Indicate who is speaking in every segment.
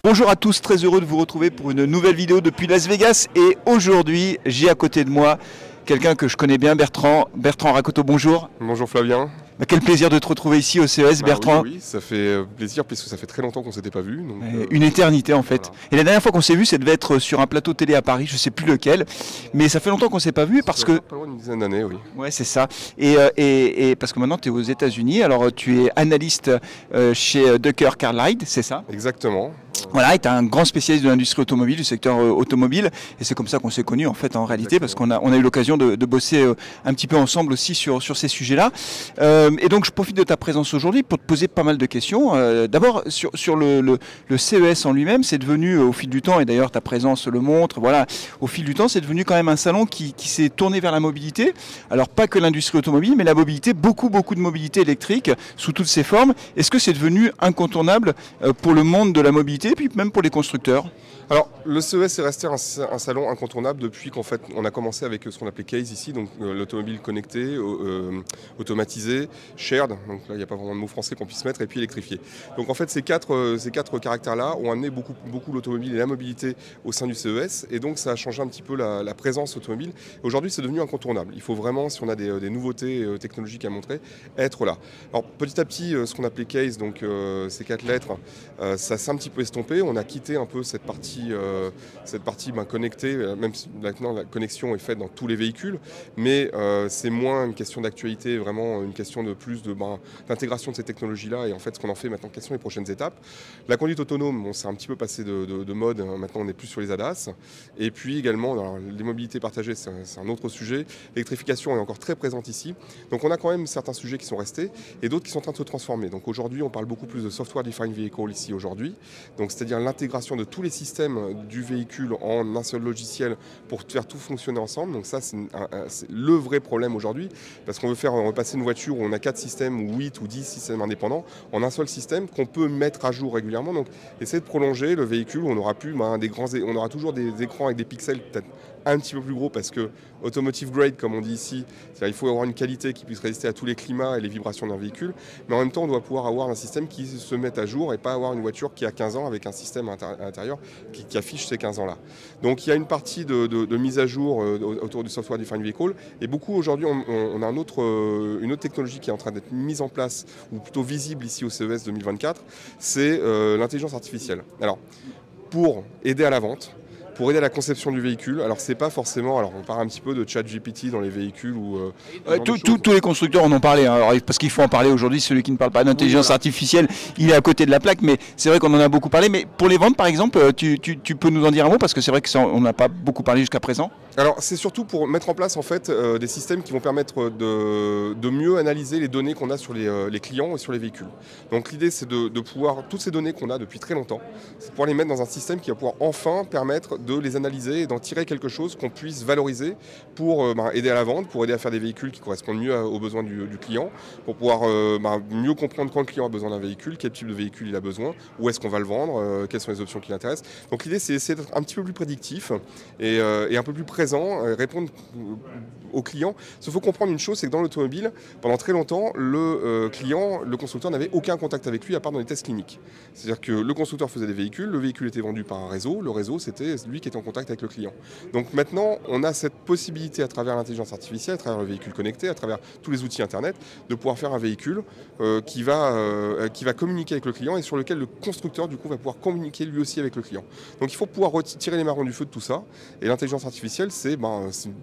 Speaker 1: Bonjour à tous, très heureux de vous retrouver pour une nouvelle vidéo depuis Las Vegas. Et aujourd'hui, j'ai à côté de moi quelqu'un que je connais bien, Bertrand. Bertrand Rakoto, bonjour.
Speaker 2: Bonjour Flavien.
Speaker 1: Quel plaisir de te retrouver ici au CES, Bertrand.
Speaker 2: Oui, ça fait plaisir puisque ça fait très longtemps qu'on ne s'était pas vu. Donc,
Speaker 1: une éternité en fait.
Speaker 2: Voilà.
Speaker 1: Et la dernière fois qu'on s'est vu, ça devait être sur un plateau télé à Paris, je ne sais plus lequel. Mais ça fait longtemps qu'on ne s'est pas vu parce que...
Speaker 2: Pas loin d'une dizaine d'années, oui.
Speaker 1: Ouais, c'est ça. Et parce que maintenant tu es aux États-Unis, alors tu es analyste chez Ducker Carlyle, c'est ça?
Speaker 2: Exactement.
Speaker 1: Voilà, et tu es un grand spécialiste de l'industrie automobile, du secteur automobile, et c'est comme ça qu'on s'est connus en fait en réalité,
Speaker 2: Exactement.
Speaker 1: parce qu'on a eu l'occasion de bosser un petit peu ensemble aussi sur ces sujets-là. Et donc je profite de ta présence aujourd'hui pour te poser pas mal de questions. D'abord sur le CES en lui-même, c'est devenu au fil du temps, et d'ailleurs ta présence le montre, voilà, au fil du temps, c'est devenu quand même un salon qui s'est tourné vers la mobilité. Alors pas que l'industrie automobile, mais la mobilité, beaucoup de mobilité électrique sous toutes ses formes. Est-ce que c'est devenu incontournable pour le monde de la mobilité, et puis même pour les constructeurs?
Speaker 2: Alors, le CES est resté un salon incontournable depuis qu'en fait on a commencé avec ce qu'on appelait CASE ici, donc l'automobile connectée, automatisée, shared, donc là il n'y a pas vraiment de mot français qu'on puisse mettre, et puis électrifié. Donc en fait ces quatre caractères-là ont amené beaucoup l'automobile et la mobilité au sein du CES, et donc ça a changé un petit peu la présence automobile. Aujourd'hui c'est devenu incontournable. Il faut vraiment, si on a des nouveautés technologiques à montrer, être là. Alors petit à petit, ce qu'on appelait CASE, donc ces quatre lettres, ça s'est un petit peu estompé. On a quitté un peu cette partie connectée, même si maintenant la connexion est faite dans tous les véhicules, mais c'est moins une question d'actualité, vraiment une question de plus d'intégration de ces technologies-là, et en fait ce qu'on en fait maintenant, quelles sont les prochaines étapes. La conduite autonome, on s'est un petit peu passé de mode, maintenant on est plus sur les ADAS, et puis également alors, les mobilités partagées, c'est un autre sujet, l'électrification est encore très présente ici, donc on a quand même certains sujets qui sont restés, et d'autres qui sont en train de se transformer. Donc aujourd'hui on parle beaucoup plus de software defined vehicle ici aujourd'hui, donc c'est-à-dire l'intégration de tous les systèmes du véhicule en un seul logiciel pour faire tout fonctionner ensemble. Donc ça c'est le vrai problème aujourd'hui, parce qu'on veut repasser une voiture où on a 4 systèmes ou 8 ou 10 systèmes indépendants en un seul système qu'on peut mettre à jour régulièrement. Donc essayer de prolonger le véhicule où on aura plus on aura toujours des écrans avec des pixels peut-être un petit peu plus gros, parce que automotive grade comme on dit ici, il faut avoir une qualité qui puisse résister à tous les climats et les vibrations d'un véhicule, mais en même temps on doit pouvoir avoir un système qui se mette à jour et pas avoir une voiture qui a 15 ans avec un système à l'intérieur qui affiche ces 15 ans là. Donc il y a une partie de mise à jour autour du software defined vehicle, et beaucoup aujourd'hui on a une autre technologie qui est en train d'être mise en place, ou plutôt visible ici au CES 2024, c'est l'intelligence artificielle. Alors pour aider à la vente, pour aider à la conception du véhicule. Alors c'est pas forcément, alors on parle un petit peu de ChatGPT dans les véhicules ou
Speaker 1: tous les constructeurs en ont parlé, hein. Alors, parce qu'il faut en parler aujourd'hui. Celui qui ne parle pas d'intelligence artificielle, il est à côté de la plaque, mais c'est vrai qu'on en a beaucoup parlé. Mais pour les ventes par exemple, tu peux nous en dire un mot, parce que c'est vrai qu'on n'a pas beaucoup parlé jusqu'à présent.
Speaker 2: Alors c'est surtout pour mettre en place en fait des systèmes qui vont permettre de mieux analyser les données qu'on a sur les clients et sur les véhicules. Donc l'idée c'est de pouvoir, toutes ces données qu'on a depuis très longtemps, c'est de pouvoir les mettre dans un système qui va pouvoir enfin permettre de les analyser et d'en tirer quelque chose qu'on puisse valoriser pour aider à la vente, pour aider à faire des véhicules qui correspondent mieux aux besoins du client, pour pouvoir mieux comprendre quand le client a besoin d'un véhicule, quel type de véhicule il a besoin, où est-ce qu'on va le vendre, quelles sont les options qui l'intéressent. Donc l'idée c'est d'essayer d'être un petit peu plus prédictif et un peu plus présent, répondre aux clients. Il faut comprendre une chose, c'est que dans l'automobile, pendant très longtemps, le client, le constructeur n'avait aucun contact avec lui à part dans les tests cliniques. C'est-à-dire que le constructeur faisait des véhicules, le véhicule était vendu par un réseau, le réseau c'était lui qui était en contact avec le client. Donc maintenant, on a cette possibilité à travers l'intelligence artificielle, à travers le véhicule connecté, à travers tous les outils internet, de pouvoir faire un véhicule qui va communiquer avec le client, et sur lequel le constructeur du coup va pouvoir communiquer lui aussi avec le client. Donc il faut pouvoir tirer les marrons du feu de tout ça, et l'intelligence artificielle c'est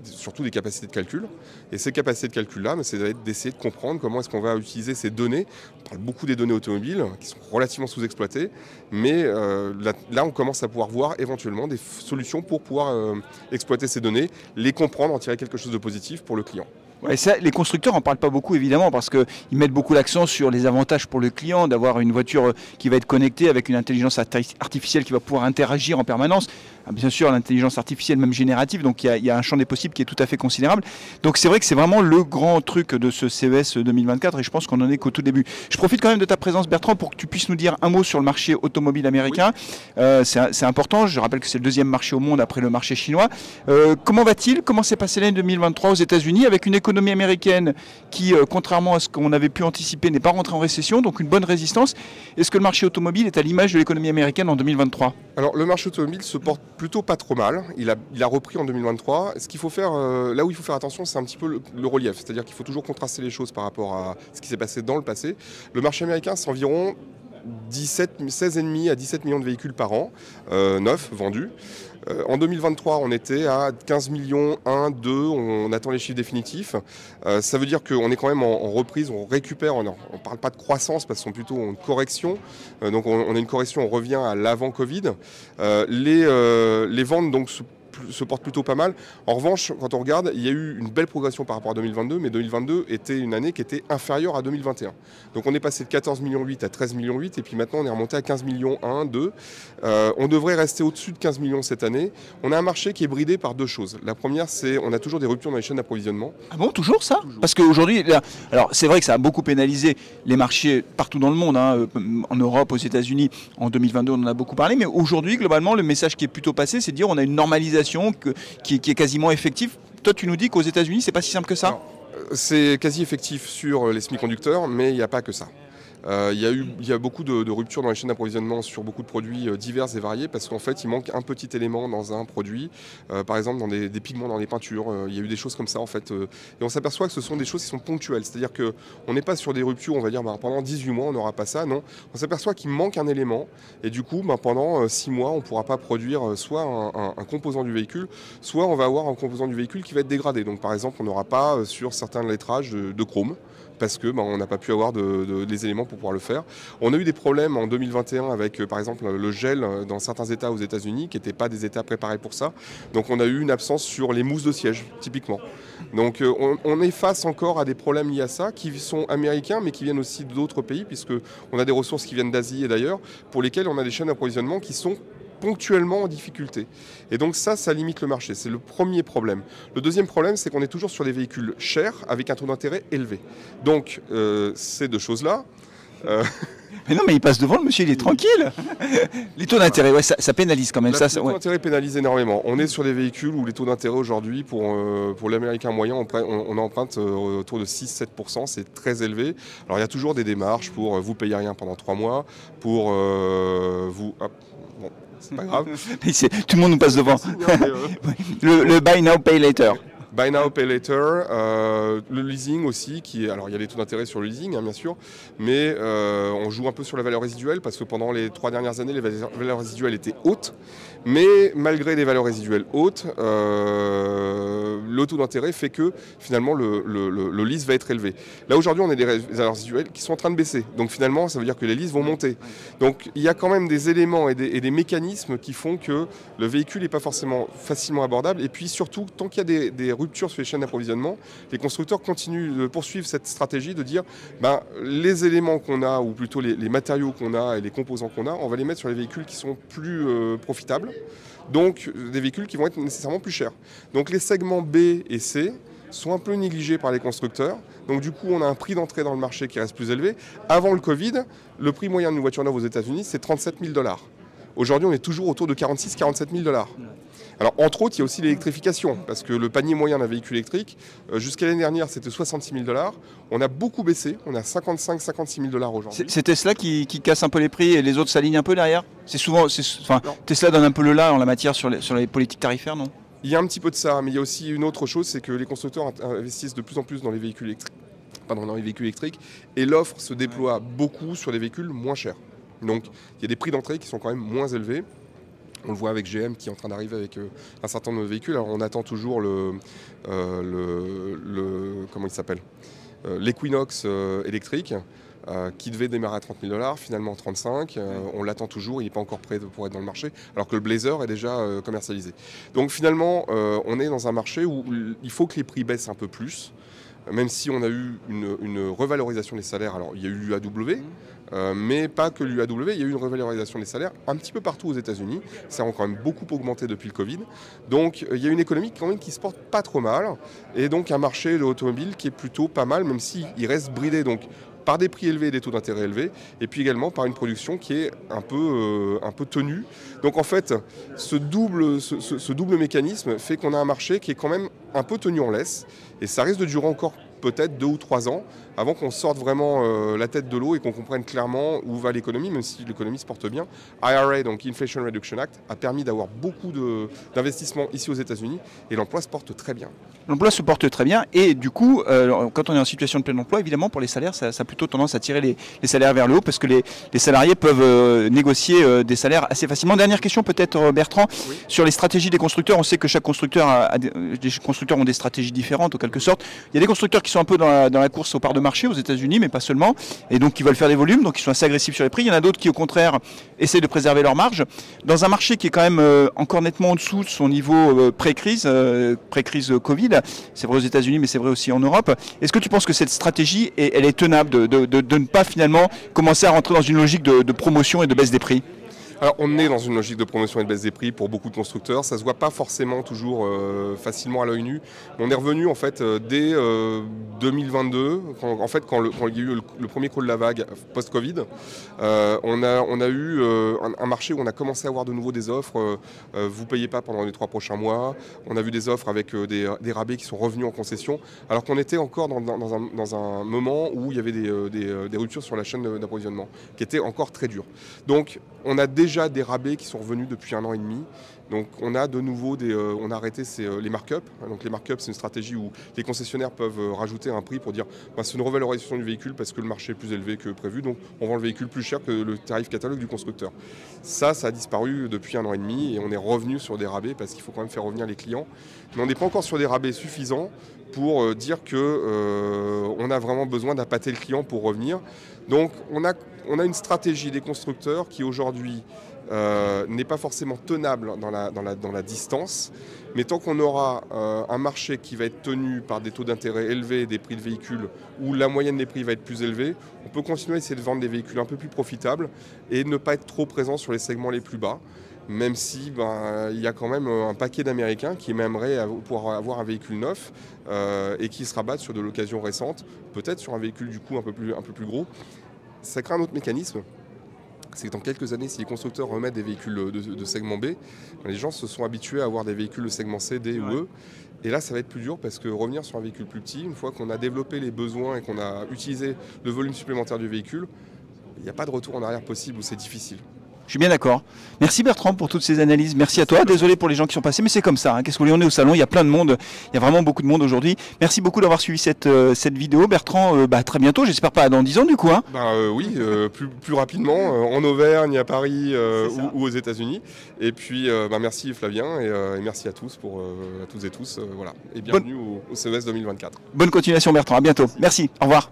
Speaker 2: surtout des capacités de calcul, et ces capacités de calcul là, c'est d'essayer de comprendre comment est-ce qu'on va utiliser ces données. On parle beaucoup des données automobiles qui sont relativement sous-exploitées, mais là on commence à pouvoir voir éventuellement des solutions pour pouvoir exploiter ces données, les comprendre, en tirer quelque chose de positif pour le client.
Speaker 1: Ouais, ça, les constructeurs n'en parlent pas beaucoup évidemment, parce qu'ils mettent beaucoup l'accent sur les avantages pour le client d'avoir une voiture qui va être connectée avec une intelligence artificielle qui va pouvoir interagir en permanence. Bien sûr, l'intelligence artificielle même générative, donc il y a un champ des possibles qui est tout à fait considérable. Donc c'est vrai que c'est vraiment le grand truc de ce CES 2024, et je pense qu'on en est qu'au tout début. Je profite quand même de ta présence, Bertrand, pour que tu puisses nous dire un mot sur le marché automobile américain. Oui. C'est important, je rappelle que c'est le deuxième marché au monde après le marché chinois. Comment va-t-il? Comment s'est passé l'année 2023 aux États-Unis, avec une économie l'économie américaine qui, contrairement à ce qu'on avait pu anticiper, n'est pas rentrée en récession, donc une bonne résistance. Est-ce que le marché automobile est à l'image de l'économie américaine en 2023?
Speaker 2: Alors le marché automobile se porte plutôt pas trop mal. Il a repris en 2023. Ce qu'il faut faire, là où il faut faire attention, c'est un petit peu le relief. C'est-à-dire qu'il faut toujours contraster les choses par rapport à ce qui s'est passé dans le passé. Le marché américain, c'est environ 16,5 à 17 millions de véhicules par an, neufs, vendus. En 2023, on était à 15 millions, 1, 2, on attend les chiffres définitifs. Ça veut dire qu'on est quand même en reprise, on récupère, on ne parle pas de croissance parce qu'ils sont plutôt en correction. Donc on a une correction, on revient à l'avant-Covid. Les ventes donc se porte plutôt pas mal. En revanche, quand on regarde, il y a eu une belle progression par rapport à 2022, mais 2022 était une année qui était inférieure à 2021. Donc on est passé de 14,8 millions à 13,8 millions, et puis maintenant on est remonté à 15 millions 1, 2. On devrait rester au-dessus de 15 millions cette année. On a un marché qui est bridé par deux choses. La première, c'est on a toujours des ruptures dans les chaînes d'approvisionnement.
Speaker 1: Ah bon, toujours ça?
Speaker 2: Toujours.
Speaker 1: Parce qu'aujourd'hui, alors c'est vrai que ça a beaucoup pénalisé les marchés partout dans le monde, hein, en Europe, aux États-Unis. En 2022, on en a beaucoup parlé, mais aujourd'hui, globalement, le message qui est plutôt passé, c'est de dire on a une normalisation qui est quasiment effective. Toi, tu nous dis qu'aux États-Unis, c'est pas si simple que ça?
Speaker 2: C'est quasi effectif sur les semi-conducteurs, mais il n'y a pas que ça. Il y a beaucoup de ruptures dans les chaînes d'approvisionnement sur beaucoup de produits divers et variés parce qu'en fait il manque un petit élément dans un produit, par exemple dans des pigments dans les peintures, il y a eu des choses comme ça en fait, et on s'aperçoit que ce sont des choses qui sont ponctuelles, c'est-à-dire qu'on n'est pas sur des ruptures, on va dire pendant 18 mois on n'aura pas ça, non, on s'aperçoit qu'il manque un élément et du coup pendant 6 mois on ne pourra pas produire soit un composant du véhicule, soit on va avoir un composant du véhicule qui va être dégradé, donc par exemple on n'aura pas sur certains lettrages de chrome, parce que on n'a pas pu avoir les éléments pour pouvoir le faire. On a eu des problèmes en 2021 avec par exemple le gel dans certains États aux États-Unis qui n'étaient pas des États préparés pour ça. Donc on a eu une absence sur les mousses de siège typiquement. Donc on est face encore à des problèmes liés à ça qui sont américains mais qui viennent aussi d'autres pays puisque on a des ressources qui viennent d'Asie et d'ailleurs pour lesquelles on a des chaînes d'approvisionnement qui sont ponctuellement en difficulté. Et donc ça limite le marché. C'est le premier problème. Le deuxième problème, c'est qu'on est toujours sur des véhicules chers avec un taux d'intérêt élevé. Donc ces deux choses-là...
Speaker 1: Mais non, mais il passe devant, le monsieur, il est tranquille. Les taux d'intérêt, ouais, ça pénalise quand même.
Speaker 2: Les taux d'intérêt pénalisent énormément. On est sur des véhicules où les taux d'intérêt aujourd'hui, pour l'américain moyen, on emprunte autour de 6-7%. C'est très élevé. Alors il y a toujours des démarches pour vous payer rien pendant 3 mois, pour vous... Hop, bon, c'est pas grave.
Speaker 1: Tout le monde nous passe devant. le buy now, pay later.
Speaker 2: Buy now, pay later, le leasing aussi, alors il y a les taux d'intérêt sur le leasing, hein, bien sûr, mais on joue un peu sur la valeur résiduelle parce que pendant les 3 dernières années, les valeurs résiduelles étaient hautes, mais malgré les valeurs résiduelles hautes, le taux d'intérêt fait que finalement le lease va être élevé. Là aujourd'hui, on a des valeurs résiduelles qui sont en train de baisser, donc finalement ça veut dire que les leases vont monter. Donc il y a quand même des éléments et des mécanismes qui font que le véhicule n'est pas forcément facilement abordable, et puis surtout, tant qu'il y a des rupture sur les chaînes d'approvisionnement, les constructeurs continuent de poursuivre cette stratégie de dire les éléments qu'on a, ou plutôt les matériaux qu'on a et les composants qu'on a, on va les mettre sur les véhicules qui sont plus profitables, donc des véhicules qui vont être nécessairement plus chers. Donc les segments B et C sont un peu négligés par les constructeurs, donc du coup on a un prix d'entrée dans le marché qui reste plus élevé. Avant le Covid, le prix moyen d'une voiture neuve aux États-Unis c'est 37 000 $. Aujourd'hui on est toujours autour de 46-47 000 $. Alors, entre autres, il y a aussi l'électrification, parce que le panier moyen d'un véhicule électrique, jusqu'à l'année dernière, c'était 66 000 $. On a beaucoup baissé, on a 55-56 000 $ aujourd'hui.
Speaker 1: C'est Tesla qui casse un peu les prix et les autres s'alignent un peu derrière? C'est souvent, Tesla donne un peu le là en la matière sur les politiques tarifaires, non?
Speaker 2: Il y a un petit peu de ça, mais il y a aussi une autre chose, c'est que les constructeurs investissent de plus en plus dans les véhicules électriques, et l'offre se déploie beaucoup sur des véhicules moins chers. Donc, il y a des prix d'entrée qui sont quand même moins élevés. On le voit avec GM qui est en train d'arriver avec un certain nombre de véhicules. Alors on attend toujours comment il s'appelle, l'Equinox électrique qui devait démarrer à 30 000 $, finalement 35 000 $. On l'attend toujours, il n'est pas encore prêt pour être dans le marché, alors que le Blazer est déjà commercialisé. Donc finalement, on est dans un marché où il faut que les prix baissent un peu plus. Même si on a eu une revalorisation des salaires, alors il y a eu l'UAW, mais pas que l'UAW, il y a eu une revalorisation des salaires un petit peu partout aux États-Unis. Ça a quand même beaucoup augmenté depuis le Covid. Donc il y a une économie quand même qui se porte pas trop mal, et donc un marché de l'automobile qui est plutôt pas mal, même s'il reste bridé. Donc par des prix élevés et des taux d'intérêt élevés, et puis également par une production qui est un peu tenue. Donc en fait, ce double mécanisme fait qu'on a un marché qui est quand même un peu tenu en laisse, et ça risque de durer encore peut-être 2 ou 3 ans avant qu'on sorte vraiment la tête de l'eau et qu'on comprenne clairement où va l'économie, même si l'économie se porte bien. IRA, donc Inflation Reduction Act, a permis d'avoir beaucoup d'investissements ici aux États-Unis et l'emploi se porte très bien.
Speaker 1: L'emploi se porte très bien et du coup, quand on est en situation de plein emploi, évidemment pour les salaires, ça a plutôt tendance à tirer les salaires vers le haut parce que les salariés peuvent négocier des salaires assez facilement. Dernière question peut-être Bertrand, oui. Sur les stratégies des constructeurs, on sait que chaque constructeur les constructeurs ont des stratégies différentes en quelque sorte. Il y a des constructeurs qui sont un peu dans la course aux parts de marché aux États-Unis, mais pas seulement, et donc qui veulent faire des volumes, donc ils sont assez agressifs sur les prix. Il y en a d'autres qui au contraire essaient de préserver leur marge. Dans un marché qui est quand même encore nettement en dessous de son niveau pré-crise Covid, c'est vrai aux États-Unis, mais c'est vrai aussi en Europe. Est-ce que tu penses que cette stratégie, elle est tenable de ne pas finalement commencer à rentrer dans une logique de promotion et de baisse des prix ?
Speaker 2: Alors on est dans une logique de promotion et de baisse des prix pour beaucoup de constructeurs. Ça se voit pas forcément toujours facilement à l'œil nu. On est revenu en fait dès 2022, quand il y a eu le premier creux de la vague post-Covid. On a eu un marché où on a commencé à avoir de nouveau des offres. Vous payez pas pendant les 3 prochains mois. On a vu des offres avec des rabais qui sont revenus en concession, alors qu'on était encore dans un moment où il y avait des ruptures sur la chaîne d'approvisionnement, qui était encore très dur. Donc on a déjà des rabais qui sont revenus depuis 1 an et demi. Donc on a de nouveau on a arrêté les markups. Donc les markups, c'est une stratégie où les concessionnaires peuvent rajouter un prix pour dire c'est une revalorisation du véhicule parce que le marché est plus élevé que prévu, donc on vend le véhicule plus cher que le tarif catalogue du constructeur. Ça a disparu depuis 1 an et demi et on est revenu sur des rabais parce qu'il faut quand même faire revenir les clients. Mais on n'est pas encore sur des rabais suffisants pour dire qu'on a vraiment besoin d'appâter le client pour revenir. Donc on a une stratégie des constructeurs qui aujourd'hui n'est pas forcément tenable dans la distance, mais tant qu'on aura un marché qui va être tenu par des taux d'intérêt élevés, des prix de véhicules, où la moyenne des prix va être plus élevée, on peut continuer à essayer de vendre des véhicules un peu plus profitables et ne pas être trop présent sur les segments les plus bas, même si il y a quand même un paquet d'Américains qui aimeraient pouvoir avoir un véhicule neuf et qui se rabattent sur de l'occasion récente, peut-être sur un véhicule du coup un peu plus gros. Ça crée un autre mécanisme. C'est que dans quelques années, si les constructeurs remettent des véhicules de segment B, les gens se sont habitués à avoir des véhicules de segment C, D ou E. Et là, ça va être plus dur parce que revenir sur un véhicule plus petit, une fois qu'on a développé les besoins et qu'on a utilisé le volume supplémentaire du véhicule, il n'y a pas de retour en arrière possible ou c'est difficile.
Speaker 1: Je suis bien d'accord. Merci Bertrand pour toutes ces analyses. Merci à toi. Désolé pour les gens qui sont passés, mais c'est comme ça. Qu'est-ce qu'on est au salon, il y a plein de monde. Il y a vraiment beaucoup de monde aujourd'hui. Merci beaucoup d'avoir suivi cette vidéo. Bertrand, à très bientôt. J'espère pas dans 10 ans du coup. Hein.
Speaker 2: Oui, plus rapidement, en Auvergne, à Paris ou aux États-Unis. Et puis merci Flavien et merci à tous à toutes et tous. Voilà. Et bienvenue au CES 2024.
Speaker 1: Bonne continuation Bertrand. À bientôt. Merci. Au revoir.